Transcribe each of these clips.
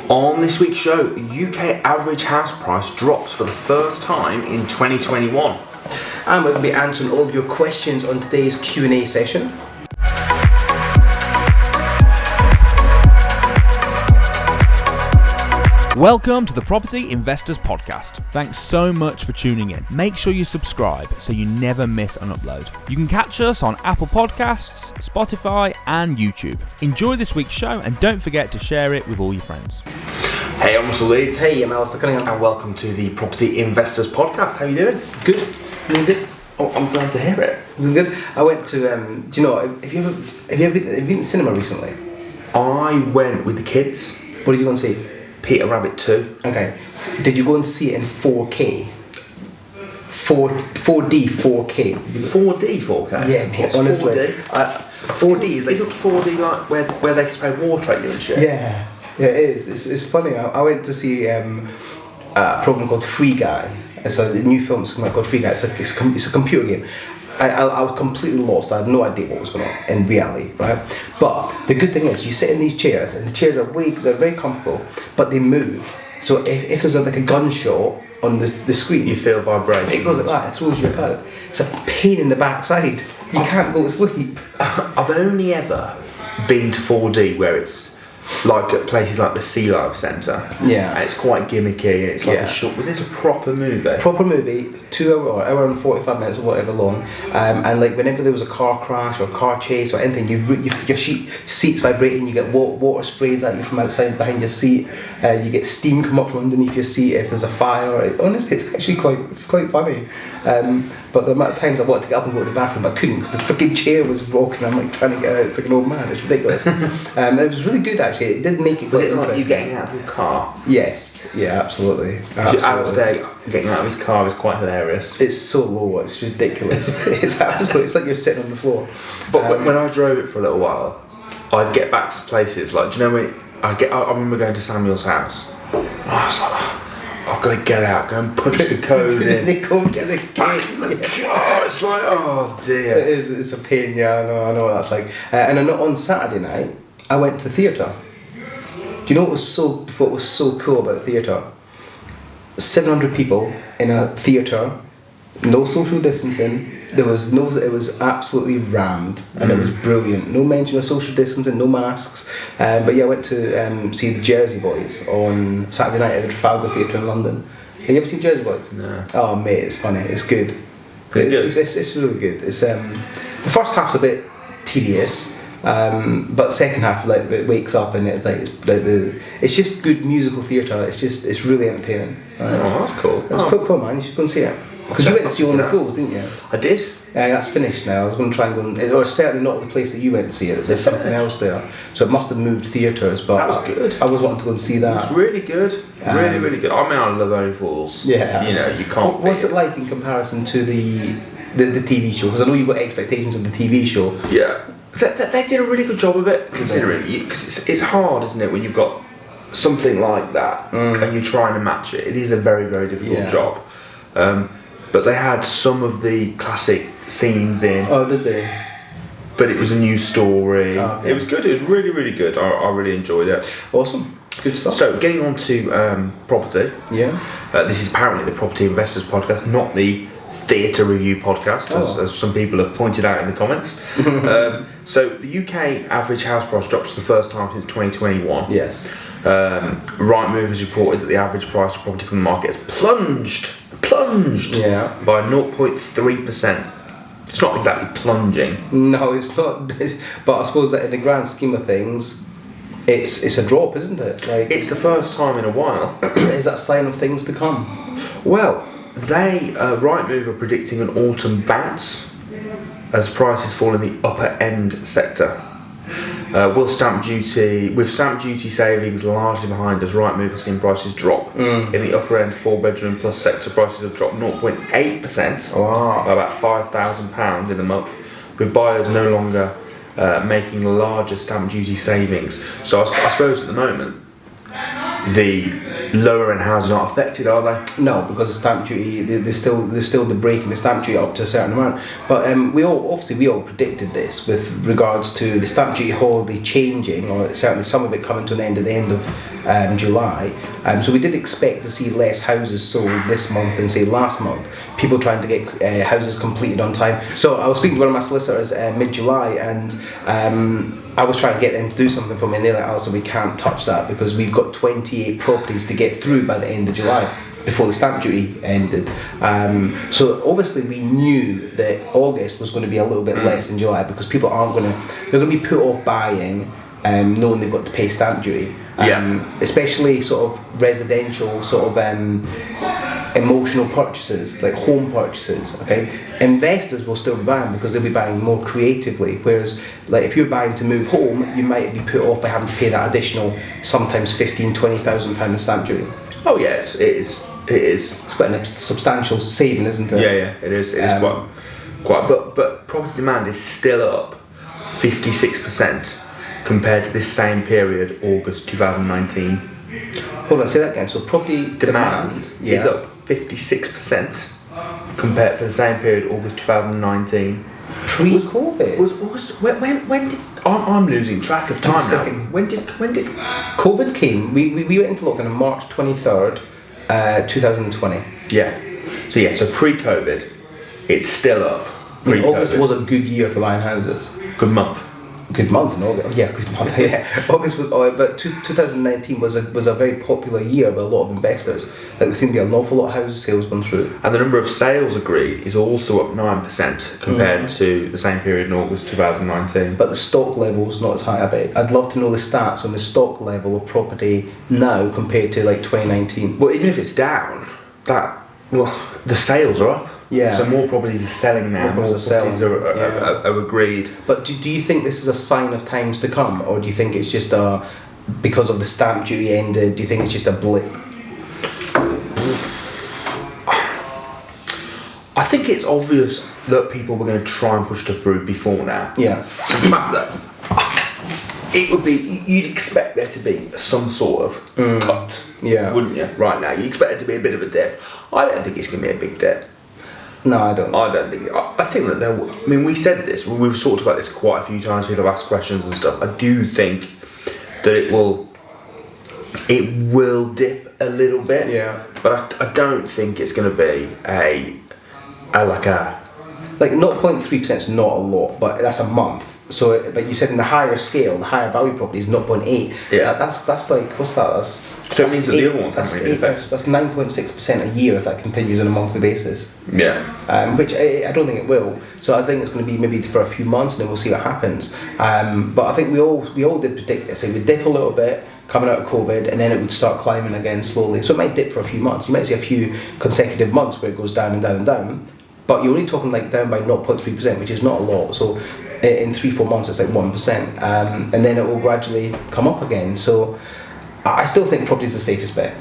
On this week's show, UK average house price drops for the first time in 2021. And we're going to be answering all of your questions on today's Q&A session. Welcome to the Property Investors Podcast. Thanks so much for tuning in. Make sure you subscribe so you never miss an upload. You can catch us on Apple Podcasts, Spotify and YouTube. Enjoy this week's show and don't forget to share it with all your friends. Hey, I'm Russell Leeds. Hey, I'm Alistair Cunningham. And welcome to the Property Investors Podcast. How you doing? Good. Doing good. Oh, I'm glad to hear it. Doing good. I went to, do you know, have you ever been to the cinema recently? I went with the kids. What did you go and see? Peter Rabbit 2. Okay. Did you go and see it in 4K? 4D 4K. 4D 4K? Yeah, mate, What's honestly. 4D? 4D is like... Isn't 4D like where they spray water at you and shit? Yeah, it is. It's funny. I went to see a program called Free Guy. It's a new film called Free Guy. It's a computer game. I was completely lost. I had no idea what was going on in reality, right? But the good thing is, you sit in these chairs, and the chairs are they're very comfortable, but they move. So if there's like a gunshot on the screen, You feel vibration. it goes like that. It throws you out. It's a pain in the backside. You can't go to sleep. I've only ever been to 4D where it's like at places like the Sea Life Centre. Yeah. And it's quite gimmicky and it's like Yeah. a short. Was this a proper movie? Proper movie, 2 hour and 45 minutes or whatever long, and like whenever there was a car crash or car chase or anything, your seat's vibrating, you get water sprays at you from outside behind your seat, you get steam come up from underneath your seat if there's a fire. Honestly, it's actually quite funny. But the amount of times I wanted to get up and go to the bathroom, but I couldn't because the freaking chair was rocking. I'm like trying to get out. It's like an old man. It's ridiculous. It was really good actually. It did make it. Was quite it like you interesting. getting out of your car? Yes. Yeah. Absolutely. Alistair getting out of his car is quite hilarious. It's so low, it's ridiculous. It's absolutely, it's like you're sitting on the floor. But when I drove it for a little while, I'd get back to places like, do you know when I remember going to Samuel's house. And I was like, I've got to get out, go and punch the codes in. They come to the Back in the car. It's like, oh dear. It is, it's a pain, yeah, I know what that's like. And on Saturday night, I went to the theatre. Do you know what was so cool about the theatre? 700 people in a theatre, no social distancing. It was absolutely rammed, and it was brilliant. No mention of social distancing, no masks. But yeah, I went to see the Jersey Boys on Saturday night at the Trafalgar Theatre in London. Have you ever seen Jersey Boys? No. Oh mate, it's funny. It's good. It's really good. It's the first half's a bit tedious, but the second half like it wakes up and it's just good musical theatre. It's really entertaining. Oh, that's cool. It's quite cool, man. You should go and see it. Because you went to see Only Fools, didn't you? I did. Yeah, that's finished now. I was going to try and go and... Or certainly not the place that you went to see it. There's something else there. So it must have moved theatres, but... That was good. I was wanting to go and see that. It was really good. Really good. I mean, I love Only Fools. Yeah. You know, you can't... What's it like in comparison to the TV show? Because I know you've got expectations of the TV show. Yeah. They did a really good job of it, considering... Because it's hard, isn't it, when you've got something like that and you're trying to match it. It is a very, very difficult job. But they had some of the classic scenes in. Oh, did they? But it was a new story. Oh, okay. It was good. It was really, really good. I really enjoyed it. Awesome. Good stuff. So, getting on to property. Yeah. This is apparently the Property Investors Podcast, not the Theatre Review Podcast, as some people have pointed out in the comments. So, the UK average house price drops for the first time since 2021. Yes. Rightmove has reported that the average price of property from the market has plunged by 0.3%. It's not exactly plunging. No, it's not. But I suppose that in the grand scheme of things, it's a drop, isn't it? Like, It's the first time in a while. is that a sign of things to come? Well, Rightmove are predicting an autumn bounce as prices fall in the upper end sector. With stamp duty savings largely behind us, Rightmove has seen prices drop. In the upper end 4-bedroom plus sector, prices have dropped 0.8% by about £5,000 in the month, with buyers no longer making larger stamp duty savings. So I suppose at the moment the lower end houses aren't affected, are they? No, because the stamp duty, there's still the break in the stamp duty up to a certain amount. But we all predicted this with regards to the stamp duty holiday changing, or certainly some of it coming to an end at the end of July. So we did expect to see less houses sold this month than say last month. People trying to get houses completed on time. So I was speaking to one of my solicitors mid-July, and I was trying to get them to do something for me, and they're like, Alison, we can't touch that because we've got 28 properties to get through by the end of July before the stamp duty ended. So obviously we knew that August was going to be a little bit less than July because people they're going to be put off buying knowing they've got to pay stamp duty. Especially sort of residential sort of emotional purchases, like home purchases, okay? Investors will still be buying because they'll be buying more creatively, whereas like if you're buying to move home, you might be put off by having to pay that additional, sometimes £15,000-20,000 in stamp duty. Oh yeah, it is. It's quite a substantial saving, isn't it? Yeah, it is. It is quite. But property demand is still up 56% compared to this same period, August 2019. Hold on, say that again. So property demand is up 56% compared for the same period, August 2019. Pre-COVID? Was August? When did? I'm losing track of time now. When did? COVID came. We went into lockdown on March 23rd, 2020. Yeah. So pre-COVID, it's still up. August was a good year for buying houses. Good month. Good month in August. Yeah, good month. Yeah, August was. But 2019 was a very popular year with a lot of investors. Like there seemed to be an awful lot of house sales going through. And the number of sales agreed is also up 9% compared to the same period in August 2019. But the stock level's not as high. I bet. I'd love to know the stats on the stock level of property now compared to like 2019. Well, even if it's down, the sales are up. Yeah. So more properties are selling now. More properties are agreed. But do you think this is a sign of times to come, or do you think it's just because of the stamp duty ended? Do you think it's just a blip? I think it's obvious that people were going to try and push stuff through before now. Yeah. So the fact that it would be, you'd expect there to be some sort of cut, wouldn't you? Right now, you expect it to be a bit of a dip. I don't think it's going to be a big dip. No, I don't. I think that there. I mean, we said this. We've talked about this quite a few times. People have asked questions and stuff. I do think that it will dip a little bit. Yeah. But I don't think it's going to be like 0.3% is not a lot, but that's a month. So, but you said in the higher scale, the higher value property is 0.8. Yeah. That's like, what's that? So it means that the other ones haven't really been affected. That's 9.6% a year if that continues on a monthly basis. Yeah. Which I don't think it will. So I think it's going to be maybe for a few months, and then we'll see what happens. But I think we all did predict this. It would dip a little bit coming out of COVID, and then it would start climbing again slowly. So it might dip for a few months. You might see a few consecutive months where it goes down and down and down. But you're only talking like down by 0.3%, which is not a lot. So in 3-4 months, it's like 1%, and then it will gradually come up again. So I still think property is the safest bet.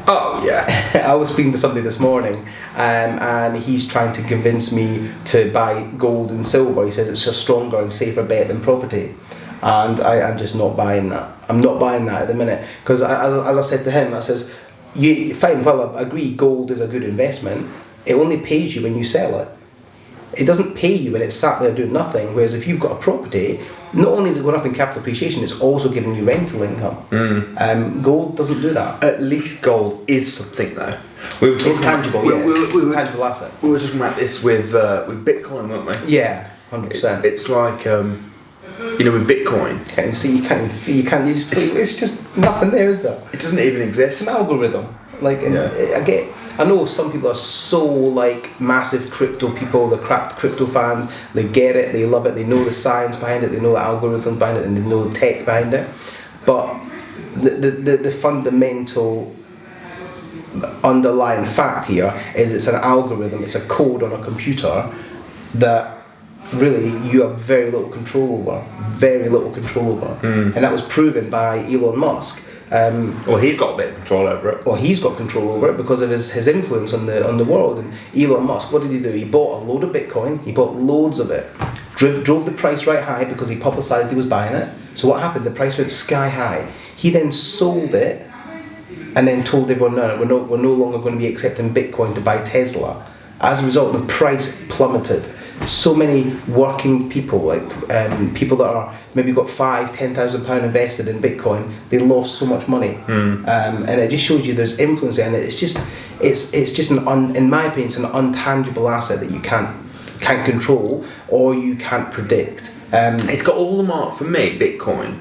Oh yeah. I was speaking to somebody this morning, and he's trying to convince me to buy gold and silver. He says it's a stronger and safer bet than property, and I'm just not buying that. I'm not buying that at the minute because, as I said to him, I says, fine, well, I agree, gold is a good investment. It only pays you when you sell it. It doesn't pay you when it's sat there doing nothing. Whereas if you've got a property, not only is it going up in capital appreciation, it's also giving you rental income. Gold doesn't do that. At least gold is something, though. We were talking it's tangible. It's a tangible asset. We were talking about this with Bitcoin, weren't we? Yeah, 100%. It's like with Bitcoin. It's just nothing there, is there? It doesn't even exist. It's an algorithm. I know some people are so like massive crypto people, they're crypto fans, they get it, they love it, they know the science behind it, they know the algorithms behind it, and they know the tech behind it. But the fundamental underlying fact here is it's an algorithm, it's a code on a computer that really you have very little control over. And that was proven by Elon Musk. Well, he's got a bit of control over it. Well, he's got control over it because of his influence on the world. And Elon Musk, what did he do? He bought a load of Bitcoin. He bought loads of it. Drove the price right high because he publicised he was buying it. So what happened? The price went sky high. He then sold it and then told everyone, no, we're no longer going to be accepting Bitcoin to buy Tesla. As a result, the price plummeted. So many working people, like people that are maybe got £5,000-10,000 invested in Bitcoin, they lost so much money, and it just shows you there's influence, and it's just in my opinion, it's an untangible asset that you can't control or you can't predict. It's got all the for me, Bitcoin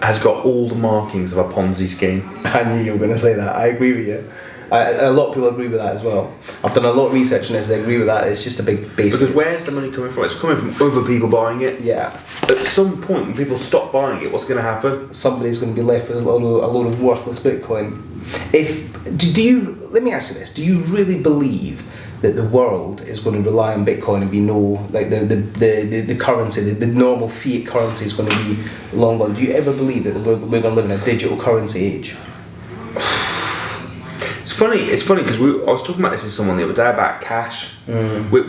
has got all the markings of a Ponzi scheme. I knew you were going to say that. I agree with you. A lot of people agree with that as well. I've done a lot of research on this. They agree with that. It's just a big base. Because where's the money coming from? It's coming from other people buying it. Yeah. At some point, when people stop buying it, what's going to happen? Somebody's going to be left with a load of worthless Bitcoin. Let me ask you this: do you really believe that the world is going to rely on Bitcoin and be the currency, the normal fiat currency is going to be long gone? Do you ever believe that we're going to live in a digital currency age? It's funny because I was talking about this with someone the other day about cash. Do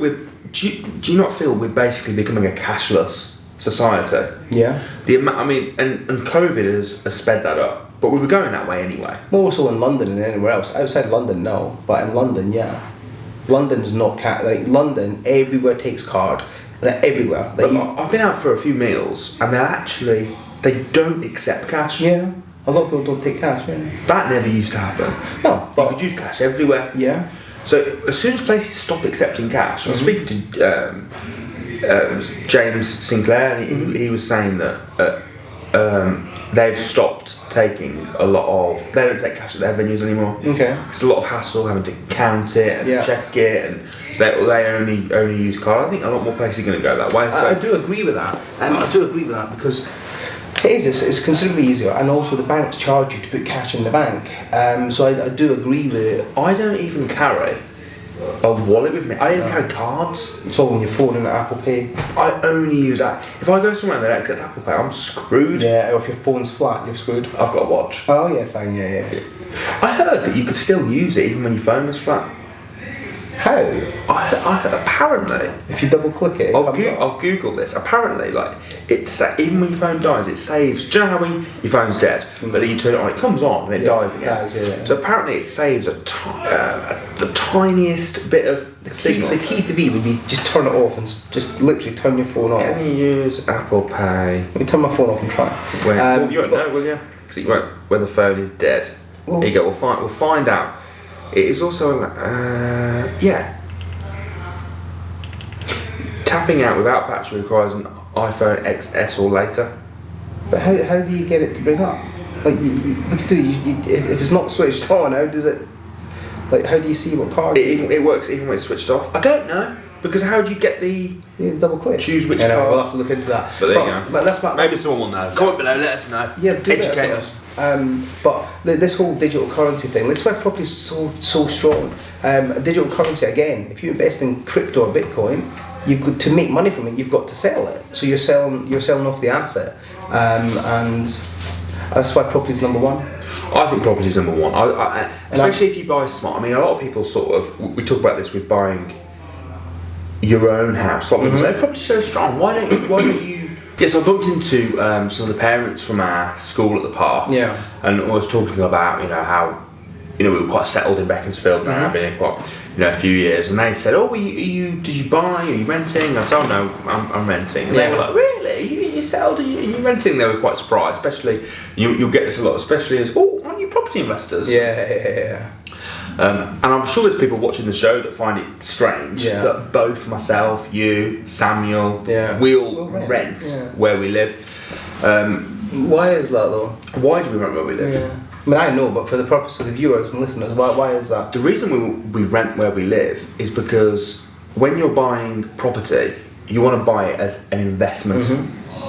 you not feel we're basically becoming a cashless society? Yeah. And COVID has sped that up, but we were going that way anyway. More so in London than anywhere else. Outside London, no, but in London, yeah. London's not London, everywhere takes card. Like everywhere. I've been out for a few meals, and they don't accept cash. Yeah. A lot of people don't take cash, yeah. That never used to happen. No, but you could use cash everywhere. Yeah. So as soon as places stop accepting cash, I was speaking to James Sinclair, and he was saying that they've stopped taking a lot of. They don't take cash at their venues anymore. Okay. It's a lot of hassle having to count it and check it, and they only use card. I think a lot more places are going to go that way. So I do agree with that. I do agree with that because. It's considerably easier, and also the banks charge you to put cash in the bank. So I do agree with it. I don't even carry a wallet with me. I don't carry cards. It's all on your phone and Apple Pay. I only use that. If I go somewhere and they don't accept Apple Pay, I'm screwed. Yeah, or if your phone's flat, you're screwed. I've got a watch. Oh yeah, fine, yeah. I heard that you could still use it even when your phone was flat. How? Apparently. If you double click it, I'll Google this. Apparently, it's even when your phone dies, it saves. Do you know how your phone's dead, but then you turn it on, it comes on, and then it dies again. Yeah. So apparently, it saves the tiniest bit of signal. The key to be would be just turn it off and just literally turn your phone off. Can you use Apple Pay? Let me turn my phone off and try. Well, you won't know, will you? Because you won't when the phone is dead. Well, there you go. We'll find out. It is also tapping out without battery requires an iPhone XS or later. But how do you get it to bring up? Like, what do you do? If it's not switched on, how does it? Like, how do you see what card? It works even when it's switched off. I don't know, because how do you get the double click? Choose which card. We'll have to look into that. But there you go. But that's maybe someone will know. Comment below, let us know. Yeah, educate us. But this whole digital currency thing, that's why property is so strong. Digital currency, again, if you invest in crypto or Bitcoin, to make money from it, you've got to sell it. So you're selling off the asset, and that's why property is number one. I think property is number one. Especially if you buy smart. I mean, a lot of people we talk about this with buying your own house. A lot of people say, property's so strong. Why don't you? Yes, I bumped into some of the parents from our school at the park. Yeah. And I was talking about how we were quite settled in Beaconsfield now. I've been here quite a few years, and they said, "Oh, did you buy? Are you renting?" I said, "Oh no, I'm renting." And they were like, "Really? You settled? Are you renting?" They were quite surprised, especially you'll get this a lot, especially as aren't you property investors? Yeah. And I'm sure there's people watching the show that find it strange that both myself, you, Samuel, we'll rent where we live. Why is that though? Why do we rent where we live? Yeah. I mean, I know, but for the purpose of the viewers and listeners, why is that? The reason we rent where we live is because when you're buying property, you want to buy it as an investment,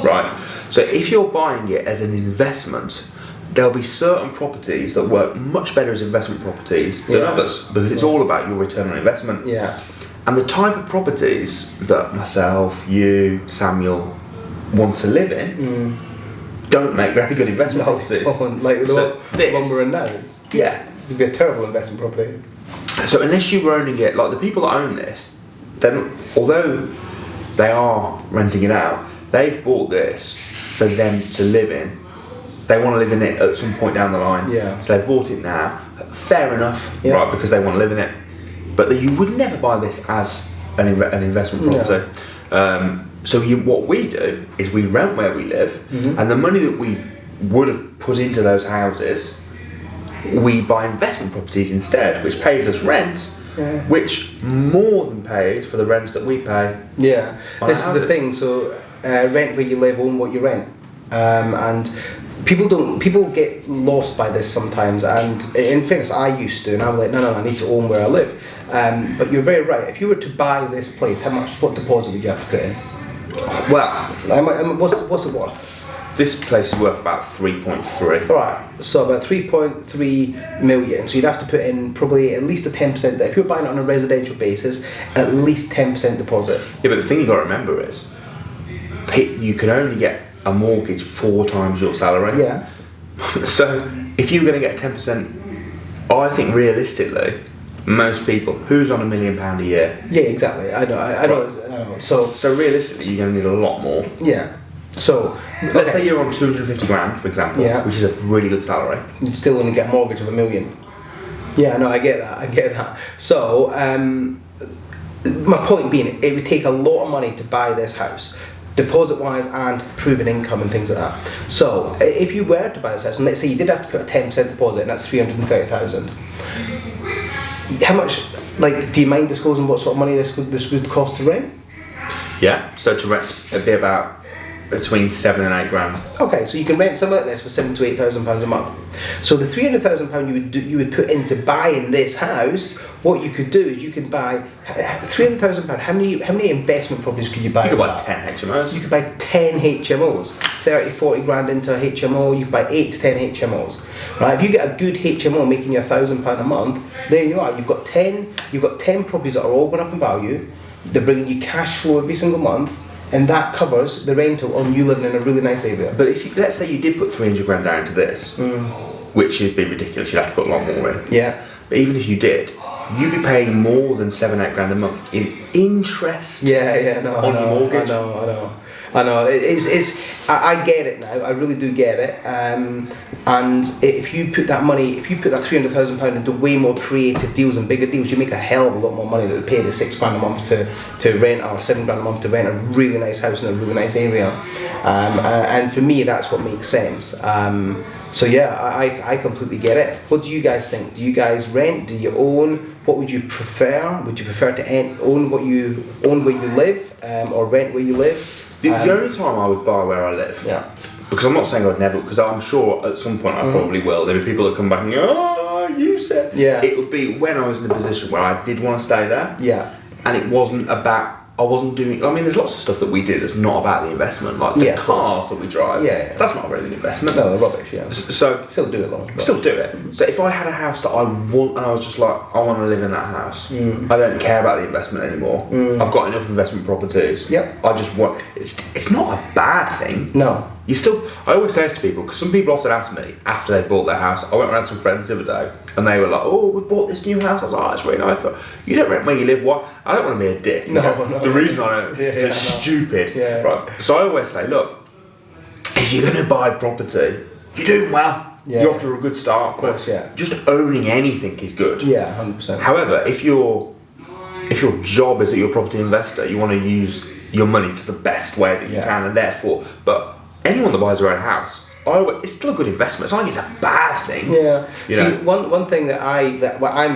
right? So if you're buying it as an investment, there'll be certain properties that work much better as investment properties than others, because it's all about your return on investment. Yeah. And the type of properties that myself, you, Samuel want to live in don't make very good investment properties. Lumber and nails. Yeah. It'd be a terrible investment property. So unless you were owning it, like the people that own this, then although they are renting it out, they've bought this for them to live in they want to live in it at some point down the line. Yeah. So they've bought it now. Fair enough, Yeah. right? Because they want to live in it. But you would never buy this as an investment property. So what we do is we rent where we live, and the money that we would have put into those houses, we buy investment properties instead, which pays us rent, which more than pays for the rent that we pay. Yeah, on this our is the houses. thing. So rent where you live, own what you rent, and people get lost by this sometimes. And in fairness, I used to, and I'm like, no, I need to own where I live. But you're very right. If you were to buy this place, what deposit would you have to put in? Well, What's it worth? this place is worth about 3.3. Right, so about 3.3 million. So you'd have to put in probably at least a 10%. If you're buying it on a residential basis, at least 10% deposit. Yeah, but the thing you've got to remember is, you can only get a mortgage 4 times your salary. Yeah. So if you're going to get 10%, I think realistically, most people, who's on £1 million a year? Yeah, exactly. I know. So realistically, you're going to need a lot more. Yeah. So Let's say you're on 250 grand, for example, which is a really good salary. you still only get a mortgage of $1 million. Yeah, no, I get that. So my point being, it would take a lot of money to buy this house, deposit wise and proven income and things like that. So if you were to buy this house, and let's say you did have to put a 10% deposit, and that's 330,000. How much? Like, do you mind disclosing what sort of money this would cost to rent? Yeah. So to rent, it'd be about between 7 and 8 grand. Okay, so you can rent something like this for £7,000 to £8,000 a month. So the £300,000 you would put into buying this house, what you could do is you could buy £300,000. How many investment properties could you buy? You could buy 10 HMOs. You could buy 10 HMOs, 30-40 grand into a HMO. You could buy 8 to 10 HMOs. Right? If you get a good HMO making you £1,000 a month, there you are. You've got 10 properties that are all going up in value. They're bringing you cash flow every single month. And that covers the rental on you living in a really nice area. But let's say you did put 300 grand down into this, which would be ridiculous. You'd have to put a lot more in. Yeah. But even if you did, you'd be paying more than 7-8 grand a month in interest. No, on your mortgage. I know. I get it now. I really do get it. And if you put that £300,000 into way more creative deals and bigger deals, you make a hell of a lot more money than pay the £6 grand a month to rent, or £7 grand a month to rent a really nice house in a really nice area. And for me, that's what makes sense. So yeah, I completely get it. What do you guys think? Do you guys rent? Do you own? What would you prefer? Would you prefer to own where you live, or rent where you live? The only time I would buy where I live, because I'm not saying I'd never, because I'm sure at some point I probably will. There'll be people that come back and go, oh, you said. Yeah. It would be when I was in a position where I did want to stay there. Yeah. And it wasn't about, I wasn't doing, I mean, there's lots of stuff that we do that's not about the investment, like the cars that we drive. Yeah. That's not really an investment. No, they're rubbish, yeah. So, Still do it though. still do it. So if I had a house that I want, and I was just like, I want to live in that house, I don't care about the investment anymore. I've got enough investment properties. Yep. I just want, it's not a bad thing. No. I always say this to people, because some people often ask me after they've bought their house. I went around some friends the other day and they were like, oh, we bought this new house. I was like, oh, it's really nice. Like, you don't rent where you live, what? I don't want to be a dick. No. The reason I don't is just stupid. Yeah. Right. So I always say, look, if you're going to buy property, you're doing well. Yeah. You're off to a good start. Of course, yeah. Just owning anything is good. Yeah, 100%. However, if your job is that you're a property investor, you want to use your money to the best way that you can, and therefore, but anyone that buys their own house, it's still a good investment. It's not like it's a bad thing. Yeah. You See, know? one thing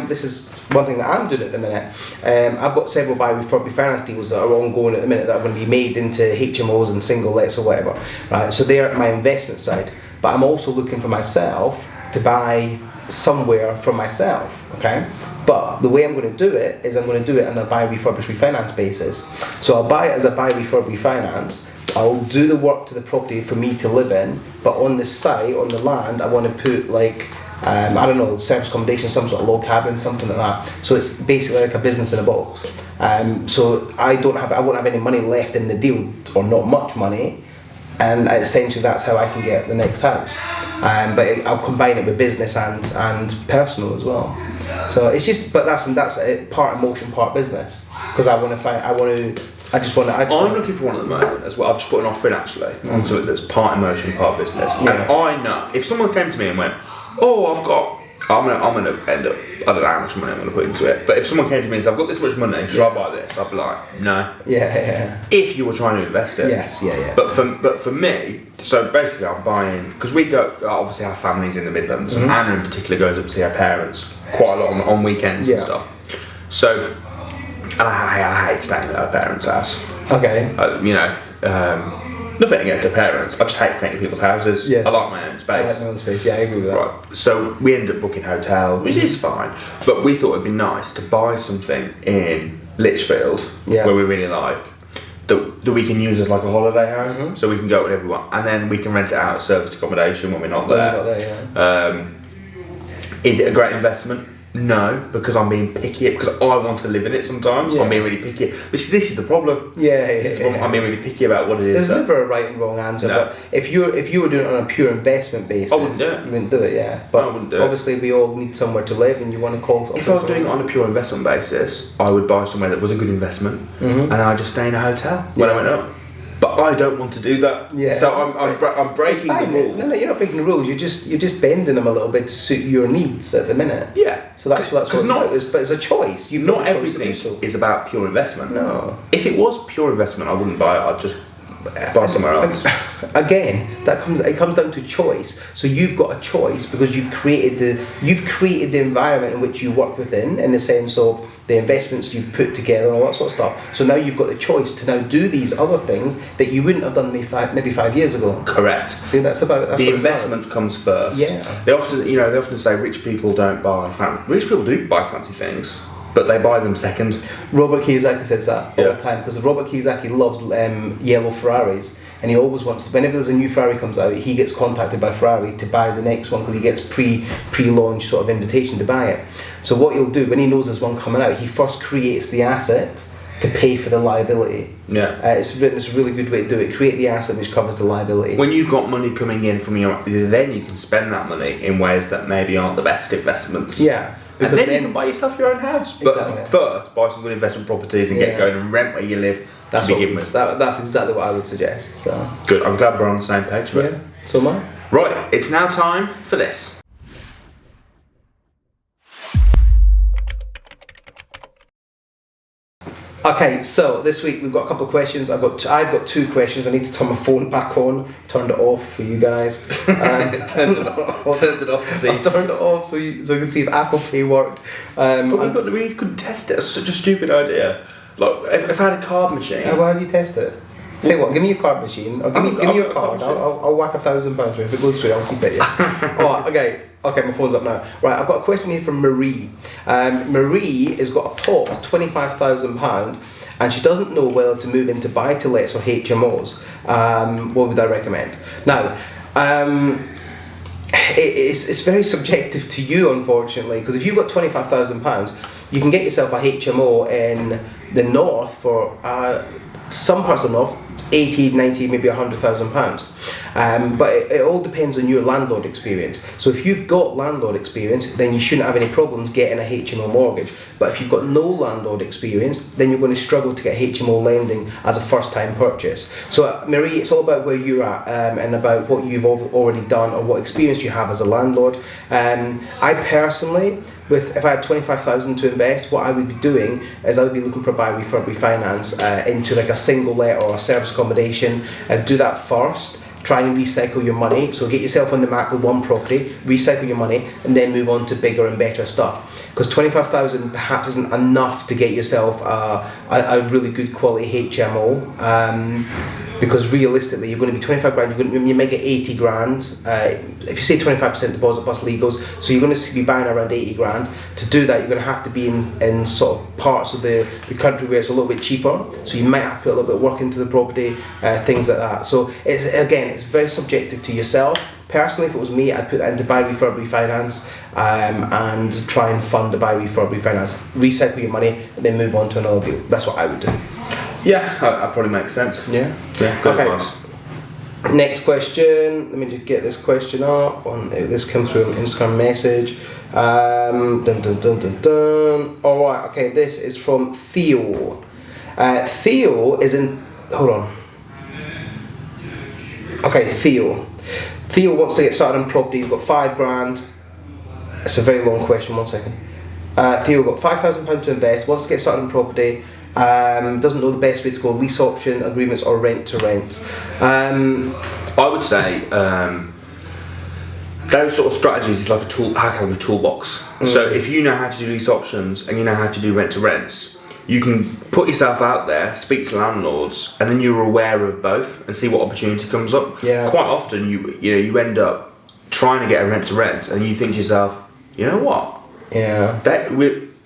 this is one thing that I'm doing at the minute. I've got several buy before refinance deals that are ongoing at the minute that are going to be made into HMOs and single lets or whatever. Right. So they're at my investment side, but I'm also looking for myself to buy somewhere for myself. Okay. But the way I'm going to do it is I'm going to do it on a buy refurbish refinance basis. So I'll buy it as a buy refurb refinance. I'll do the work to the property for me to live in, but on the site, on the land, I want to put like, I don't know, service accommodation, some sort of log cabin, something like that. So it's basically like a business in a box. So I won't have any money left in the deal, or not much money, and essentially that's how I can get the next house. But I'll combine it with business and personal as well. So it's just, but that's it, part emotion, part business, because I want to I just want to. I'm looking for one at the moment as well. I've just put an offer in actually on something that's part emotion, part business. Yeah. And I know if someone came to me and went, "Oh, I'm gonna end up. I don't know how much money I'm gonna put into it." But if someone came to me and said, "I've got this much money, should I buy this?" I'd be like, "No." Yeah. If you were trying to invest it. Yes. Yeah. But for me, so basically I'm buying because we go. Obviously, our family's in the Midlands, and Anna in particular goes up to see her parents quite a lot on weekends and stuff. So. And I hate staying at her parents' house. Okay. Nothing against her parents. I just hate staying at people's houses. Yes. I like my own space. I like my own space. Yeah, I agree with that. Right. So we ended up booking a hotel, which is fine. But we thought it'd be nice to buy something in Lichfield, where we really like, that we can use as like a holiday home. So we can go with everyone, and then we can rent it out as service accommodation when we're not there. Is it a great investment? No, because I'm being picky. Because I want to live in it sometimes. I'm being really picky. But this is the problem. I'm being really picky about what it is. There's never a right and wrong answer. No. But if you were doing it on a pure investment basis, I wouldn't do it. You wouldn't do it, yeah. But I wouldn't do it. obviously, we all need somewhere to live, and you want to call. If I was doing it on a pure investment basis, I would buy somewhere that was a good investment, and then I'd just stay in a hotel when I went up. But I don't want to do that. Yeah. So I'm breaking the rules. No, you're not breaking the rules. You're just bending them a little bit to suit your needs at the minute. Yeah. So that's what it's about. But it's a choice. You've not everything is about pure investment. No. If it was pure investment, I wouldn't buy it. I'd just buy somewhere else. Again, it comes down to choice. So you've got a choice because you've created the environment in which you work within, in the sense of the investments you've put together and all that sort of stuff. So now you've got the choice to now do these other things that you wouldn't have done maybe 5 years ago. Correct. See, that's the investment comes first. Yeah. They often say rich people don't buy rich people do buy fancy things, but they buy them second. Robert Kiyosaki says that all the time, because Robert Kiyosaki loves yellow Ferraris, and he always wants to, whenever there's a new Ferrari comes out, he gets contacted by Ferrari to buy the next one because he gets pre-launch sort of invitation to buy it. So what he'll do when he knows there's one coming out, he first creates the asset to pay for the liability. Yeah. It's a really good way to do it. Create the asset which covers the liability. When you've got money coming in from then you can spend that money in ways that maybe aren't the best investments. Yeah. And then you can buy yourself your own house. But Exactly. first, buy some good investment properties and get going and rent where you live to begin with. That's exactly what I would suggest. So. Good, I'm glad we're on the same page. Yeah, so am I. Right, it's now time for this. Okay, so this week we've got a couple of questions. I've got 2 questions. I need to turn my phone back on. Turned it off for you guys. Turned it off to see. I turned it off so you can see if Apple Pay worked. But we couldn't test it. It's such a stupid idea. Like if I had a card machine. Why do you test it? Tell you what, give me your card machine. Or give me your card. I'll whack £1,000 for it. If it goes through, I'll keep it. Yeah. Alright, okay, my phone's up now. Right, I've got a question here from Marie. Marie has got a pot of £25,000 and she doesn't know whether to move into buy-to-lets or HMOs. What would I recommend? Now, it's very subjective to you, unfortunately, because if you've got £25,000, you can get yourself a HMO in the north for some parts of the north, 80, 90, maybe £100,000. But it all depends on your landlord experience. So if you've got landlord experience, then you shouldn't have any problems getting a HMO mortgage. But if you've got no landlord experience, then you're going to struggle to get HMO lending as a first-time purchase. So Marie, it's all about where you're at and about what you've already done or what experience you have as a landlord. I personally, if I had 25,000 to invest, what I would be doing is I would be looking for buy, refurb, refinance into like a single let or a service accommodation. Do that first. Try and recycle your money. So get yourself on the map with one property, recycle your money, and then move on to bigger and better stuff. Because 25,000 perhaps isn't enough to get yourself a really good quality HMO. Because realistically, you're going to be 25 grand. You make it 80 grand. If you say 25% deposit plus legals, so you're going to be buying around 80 grand. To do that, you're going to have to be in sort of parts of the country where it's a little bit cheaper. So you might have to put a little bit of work into the property, things like that. So it's very subjective to yourself. Personally, if it was me, I'd put that into buy, refurb, refinance, and try and fund the buy, refurb, refinance, recycle your money, and then move on to another deal. That's what I would do. Yeah, that probably makes sense. Yeah. Good advice. Next question. Let me just get this question up. This comes through an Instagram message. Dun. All right. Okay. This is from Theo. Theo is in. Hold on. Okay, Theo. Theo wants to get started on property. He's got £5,000. It's a very long question. 1 second. Theo got £5,000 to invest. Wants to get started on property. Doesn't know the best way to go. Lease option agreements or rent to rents. I would say those sort of strategies is like a toolbox. So if you know how to do lease options and you know how to do rent to rents, you can put yourself out there, speak to landlords, and then you're aware of both and see what opportunity comes up. Yeah. Quite often you end up trying to get a rent to rent and you think to yourself, you know what? Yeah.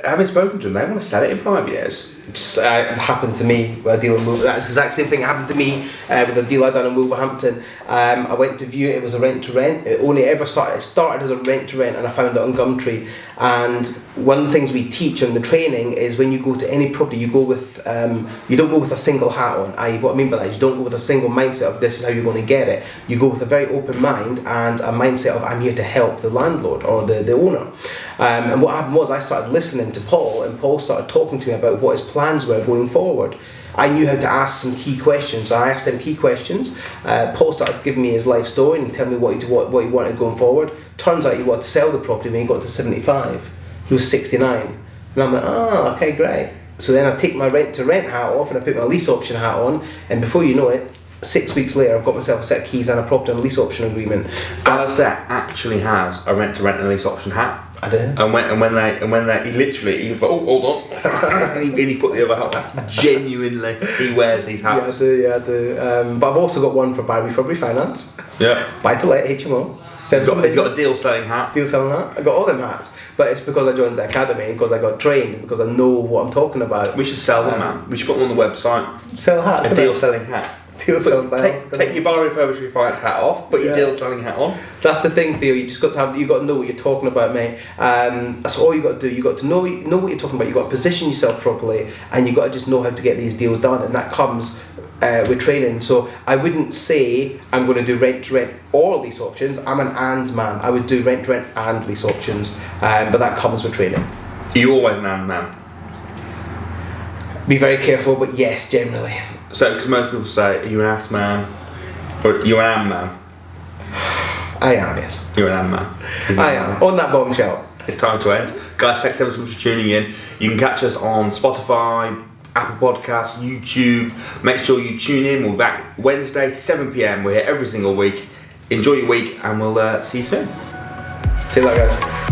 Having spoken to them, they want to sell it in 5 years. It happened to me with a deal in Wolverhampton. That's the exact same thing happened to me with a deal I done in Wolverhampton. I went to view it. It was a rent to rent. It only ever started. It started as a rent to rent, and I found it on Gumtree. And one of the things we teach in the training is when you go to any property, you go with you don't go with a single hat on. What I mean by that is you don't go with a single mindset of this is how you're going to get it. You go with a very open mind and a mindset of I'm here to help the landlord or the owner. And what happened was I started listening to Paul, and Paul started talking to me about what his plans were going forward. I knew how to ask some key questions, so I asked him key questions. Paul started giving me his life story and telling me what he wanted going forward. Turns out he wanted to sell the property when he got to 75. He was 69. And I'm like, okay, great. So then I take my rent to rent hat off and I put my lease option hat on, and before you know it, 6 weeks later I've got myself a set of keys and a property and lease option agreement. Alistair actually has a rent to rent and lease option hat. I do. And when they he was like, oh, hold on, and he put the other hat on. Genuinely, he wears these hats. Yeah, I do. But I've also got one for Barry February Finance. Yeah. Buy to let HMO. He's got a deal selling hat. Deal selling hat. I got all them hats, but it's because I joined the academy and because I got trained and because I know what I'm talking about. We should sell them, man. We should put them on the website. Sell hats. A deal selling hat. Deal selling take your Barry February Finance hat off, put your deal selling hat on. That's the thing, Theo. You just got to know what you're talking about, mate. That's all you got to do. You got to know what you're talking about. You got to position yourself properly, and you got to just know how to get these deals done, and that comes with training. So I wouldn't say I'm going to do rent to rent or lease options. I'm an and man. I would do rent to rent and lease options, but that comes with training. Are you always an and man? Be very careful, but yes, generally. So, because most people say, are you an ass man? Or you're an am man? I am, yes. You're an am man. I am. On that bombshell. It's time to end. Guys, thanks ever so much for tuning in. You can catch us on Spotify, Apple Podcasts, YouTube. Make sure you tune in. We're back Wednesday, 7 PM. We're here every single week. Enjoy your week, and we'll see you soon. See you later, guys.